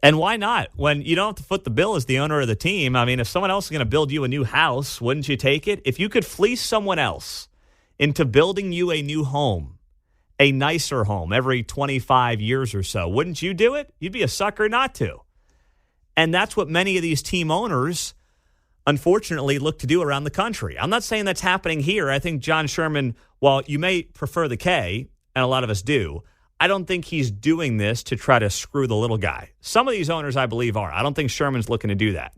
And why not? When you don't have to foot the bill as the owner of the team. I mean, if someone else is going to build you a new house, wouldn't you take it? If you could fleece someone else into building you a new home, a nicer home every 25 years or so, wouldn't you do it? You'd be a sucker not to. And that's what many of these team owners, unfortunately, look to do around the country. I'm not saying that's happening here. I think John Sherman, while you may prefer the K, and a lot of us do, I don't think he's doing this to try to screw the little guy. Some of these owners, I believe, are. I don't think Sherman's looking to do that.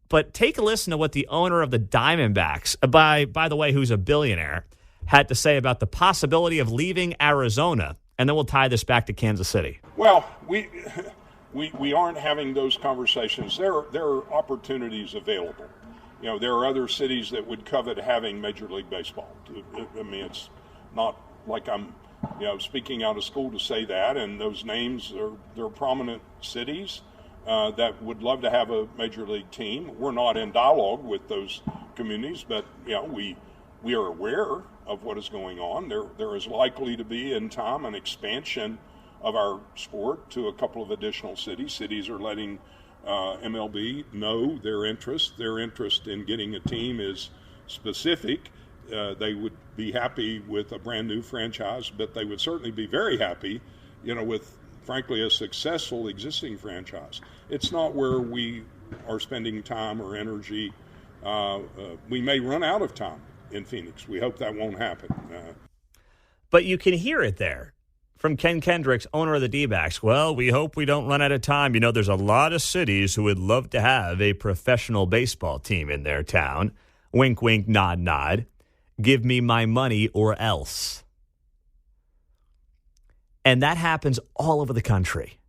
But take a listen to what the owner of the Diamondbacks, by the way, who's a billionaire, had to say about the possibility of leaving Arizona, and then we'll tie this back to Kansas City. Well, we aren't having those conversations. There are opportunities available. There are other cities that would covet having Major League Baseball. I mean, it's not like I'm speaking out of school to say that, and those names they're prominent cities that would love to have a major league team. We're not in dialogue with those communities, but we are aware of what is going on. There is likely to be in time an expansion of our sport to a couple of additional cities. Cities are letting MLB know their interest. Their interest in getting a team is specific. They would be happy with a brand new franchise, but they would certainly be very happy, with, frankly, a successful existing franchise. It's not where we are spending time or energy. We may run out of time in Phoenix. We hope that won't happen. But you can hear it there from Ken Kendricks, owner of the D-backs. Well, we hope we don't run out of time. There's a lot of cities who would love to have a professional baseball team in their town. Wink, wink, nod, nod. Give me my money or else. And that happens all over the country.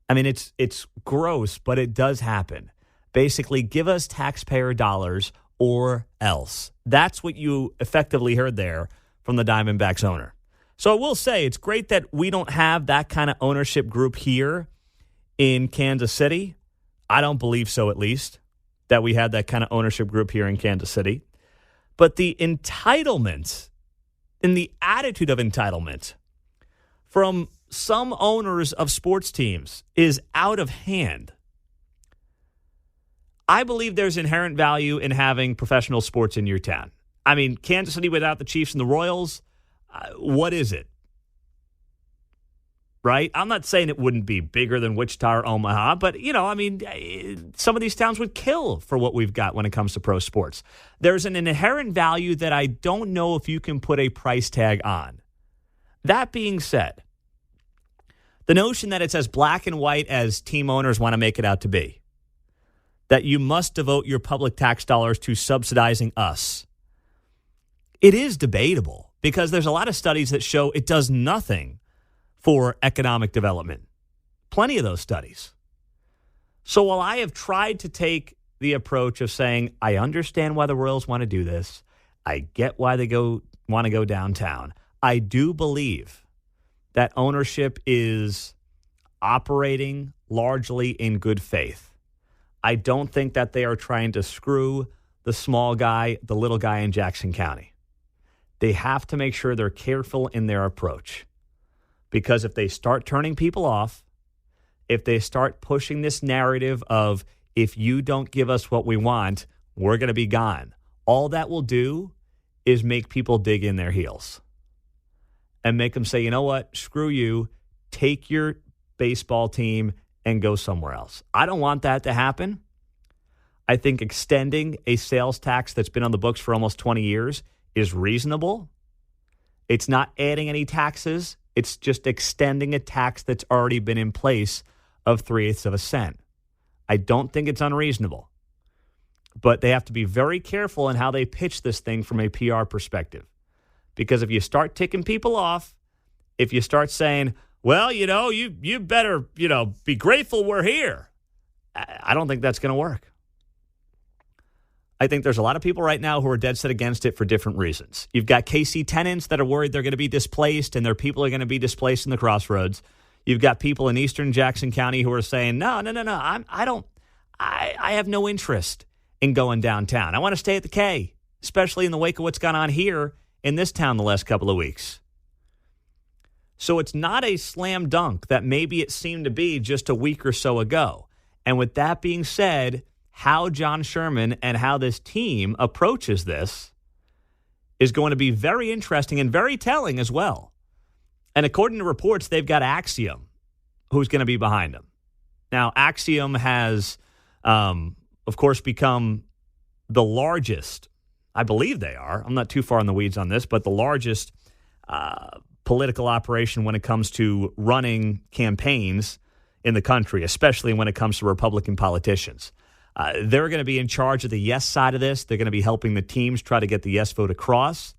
I mean, it's gross, but it does happen. Basically, give us taxpayer dollars or else. That's what you effectively heard there from the Diamondbacks owner. So I will say it's great that we don't have that kind of ownership group here in Kansas City. I don't believe so, at least, that we had that kind of ownership group here in Kansas City. But the entitlement and the attitude of entitlement from some owners of sports teams is out of hand. I believe there's inherent value in having professional sports in your town. I mean, Kansas City without the Chiefs and the Royals, what is it? Right? I'm not saying it wouldn't be bigger than Wichita or Omaha, but, some of these towns would kill for what we've got when it comes to pro sports. There's an inherent value that I don't know if you can put a price tag on. That being said, the notion that it's as black and white as team owners want to make it out to be, that you must devote your public tax dollars to subsidizing us, it is debatable because there's a lot of studies that show it does nothing for economic development. Plenty of those studies. So while I have tried to take the approach of saying, I understand why the Royals want to do this, I get why they want to go downtown, I do believe that ownership is operating largely in good faith. I don't think that they are trying to screw the small guy, the little guy in Jackson County. They have to make sure they're careful in their approach. Because if they start turning people off, if they start pushing this narrative of, if you don't give us what we want, we're going to be gone, all that will do is make people dig in their heels and make them say, you know what, screw you, take your baseball team and go somewhere else. I don't want that to happen. I think extending a sales tax that's been on the books for almost 20 years is reasonable. It's not adding any taxes. It's just extending a tax that's already been in place of 3/8 of a cent. I don't think it's unreasonable. But they have to be very careful in how they pitch this thing from a PR perspective. Because if you start ticking people off, if you start saying, well, you better, be grateful we're here, I don't think that's going to work. I think there's a lot of people right now who are dead set against it for different reasons. You've got KC tenants that are worried they're going to be displaced and their people are going to be displaced in the crossroads. You've got people in eastern Jackson County who are saying, no, I have no interest in going downtown. I want to stay at the K, especially in the wake of what's gone on here in this town the last couple of weeks. So it's not a slam dunk that maybe it seemed to be just a week or so ago. And with that being said, how John Sherman and how this team approaches this is going to be very interesting and very telling as well. And according to reports, they've got Axiom, who's going to be behind them. Now, Axiom has, of course, become the largest, I believe they are, I'm not too far in the weeds on this, but the largest political operation when it comes to running campaigns in the country, especially when it comes to Republican politicians. They're going to be in charge of the yes side of this. They're going to be helping the teams try to get the yes vote across.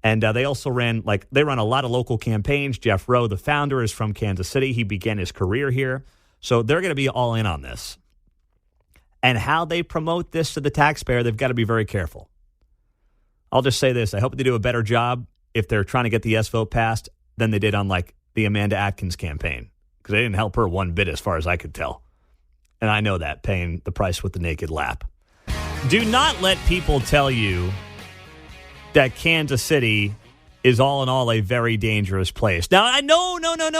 And they also run a lot of local campaigns. Jeff Rowe, the founder, is from Kansas City. He began his career here. So they're going to be all in on this. And how they promote this to the taxpayer, they've got to be very careful. I'll just say this. I hope they do a better job if they're trying to get the yes vote passed than they did on the Amanda Atkins campaign. Because they didn't help her one bit as far as I could tell. And I know that, paying the price with the naked lap. Do not let people tell you that Kansas City is all in all a very dangerous place. Now, no.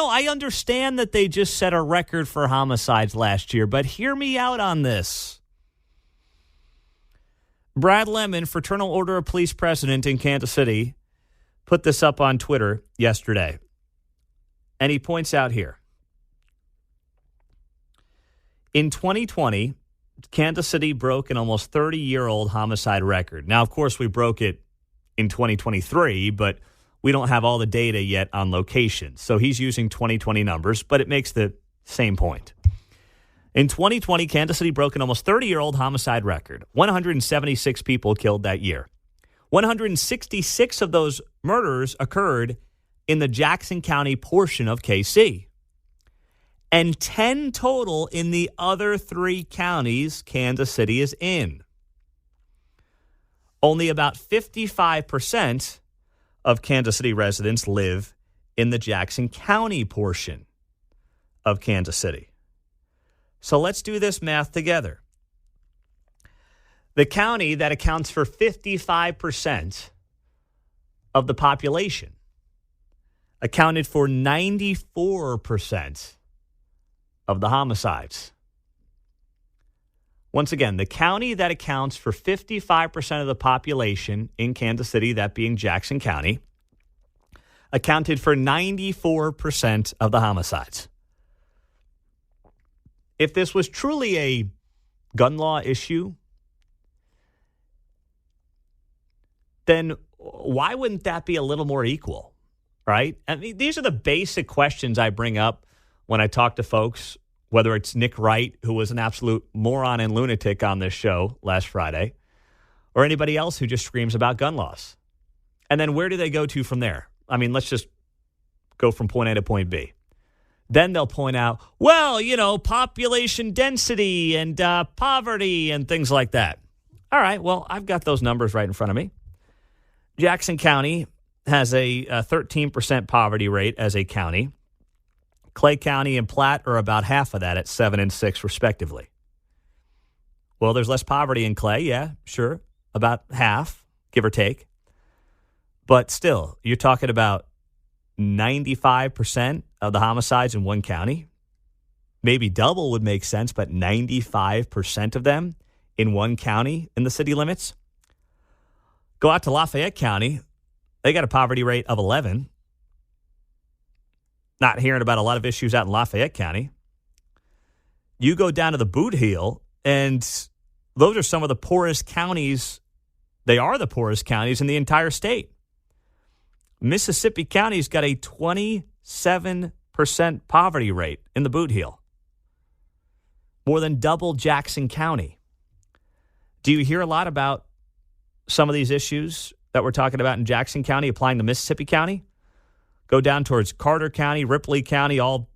I understand that they just set a record for homicides last year, but hear me out on this. Brad Lemon, Fraternal Order of Police president in Kansas City, put this up on Twitter yesterday. And he points out here. In 2020, Kansas City broke an almost 30-year-old homicide record. Now, of course, we broke it in 2023, but we don't have all the data yet on locations. So he's using 2020 numbers, but it makes the same point. In 2020, Kansas City broke an almost 30-year-old homicide record. 176 people killed that year. 166 of those murders occurred in the Jackson County portion of KC. And 10 total in the other 3 counties Kansas City is in. Only about 55% of Kansas City residents live in the Jackson County portion of Kansas City. So let's do this math together. The county that accounts for 55% of the population accounted for 94% of the homicides. Once again, the county that accounts for 55% of the population in Kansas City, that being Jackson County, accounted for 94% of the homicides. If this was truly a gun law issue, then why wouldn't that be a little more equal, right? I mean, these are the basic questions I bring up when I talk to folks, whether it's Nick Wright, who was an absolute moron and lunatic on this show last Friday, or anybody else who just screams about gun laws. And then where do they go to from there? I mean, let's just go from point A to point B. Then they'll point out, well, population density and poverty and things like that. All right, well, I've got those numbers right in front of me. Jackson County has a 13% poverty rate as a county. Clay County and Platte are about half of that at 7 and 6, respectively. Well, there's less poverty in Clay, yeah, sure, about half, give or take. But still, you're talking about 95% of the homicides in one county. Maybe double would make sense, but 95% of them in one county in the city limits. Go out to Lafayette County. They got a poverty rate of 11. Not hearing about a lot of issues out in Lafayette County. You go down to the Boot Heel, and those are some of the poorest counties. They are the poorest counties in the entire state. Mississippi County's got a 27% poverty rate in the Boot Heel. More than double Jackson County. Do you hear a lot about some of these issues that we're talking about in Jackson County applying to Mississippi County? Go down towards Carter County, Ripley County, all,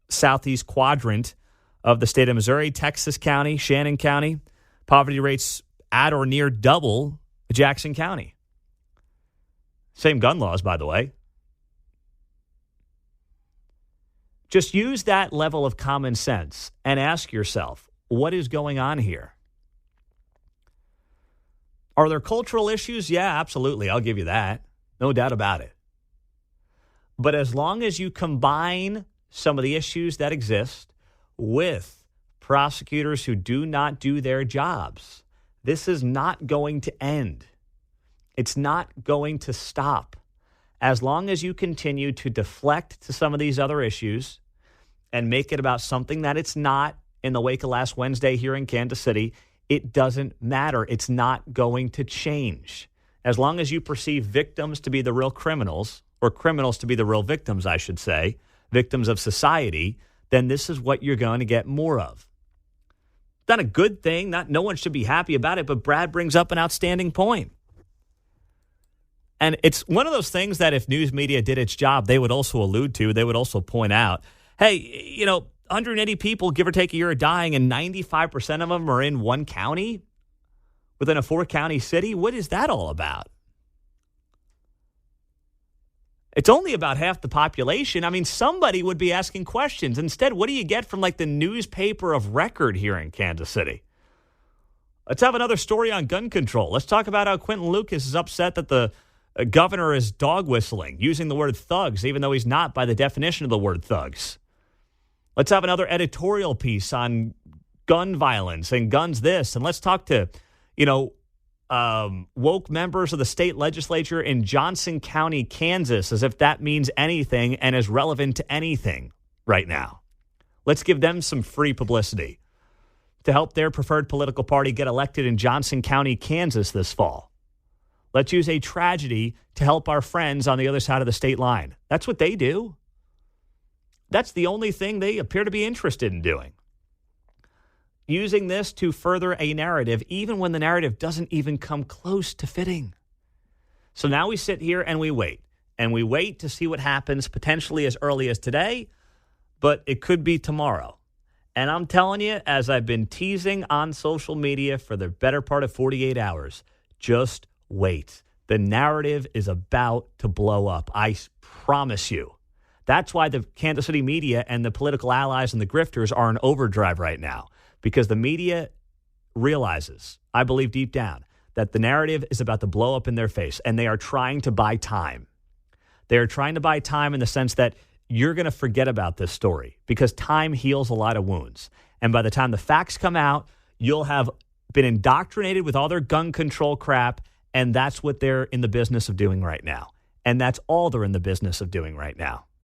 southeast quadrant of the state of Missouri, Texas County, Shannon County. Poverty rates at or near double Jackson County. Same gun laws, by the way. Just use that level of common sense and ask yourself, what is going on here? Are there cultural issues? Yeah, absolutely. I'll give you that. No doubt about it. But as long as you combine some of the issues that exist with prosecutors who do not do their jobs, this is not going to end. It's not going to stop. As long as you continue to deflect to some of these other issues and make it about something that it's not, in the wake of last Wednesday here in Kansas City, it doesn't matter. It's not going to change. As long as you perceive victims to be the real criminals, or criminals to be the real victims, I should say, victims of society, then this is what you're going to get more of. Not a good thing. No one should be happy about it, but Brad brings up an outstanding point. And it's one of those things that if news media did its job, they would also allude to, they would also point out, hey, 180 people, give or take a year, are dying, and 95% of them are in one county within a 4-county city. What is that all about? It's only about half the population. I mean, somebody would be asking questions. Instead, what do you get from like the newspaper of record here in Kansas City? Let's have another story on gun control. Let's talk about how Quentin Lucas is upset that the governor is dog whistling, using the word thugs, even though he's not by the definition of the word thugs. Let's have another editorial piece on gun violence and guns this. And let's talk to, woke members of the state legislature in Johnson County, Kansas, as if that means anything and is relevant to anything right now. Let's give them some free publicity to help their preferred political party get elected in Johnson County, Kansas this fall. Let's use a tragedy to help our friends on the other side of the state line. That's what they do. That's the only thing they appear to be interested in doing. Using this to further a narrative, even when the narrative doesn't even come close to fitting. So now we sit here and we wait. And we wait to see what happens potentially as early as today, but it could be tomorrow. And I'm telling you, as I've been teasing on social media for the better part of 48 hours, just wait. The narrative is about to blow up. I promise you. That's why the Kansas City media and the political allies and the grifters are in overdrive right now, because the media realizes, I believe deep down, that the narrative is about to blow up in their face, and they are trying to buy time. They are trying to buy time in the sense that you're going to forget about this story because time heals a lot of wounds. And by the time the facts come out, you'll have been indoctrinated with all their gun control crap, and that's what they're in the business of doing right now. And that's all they're in the business of doing right now.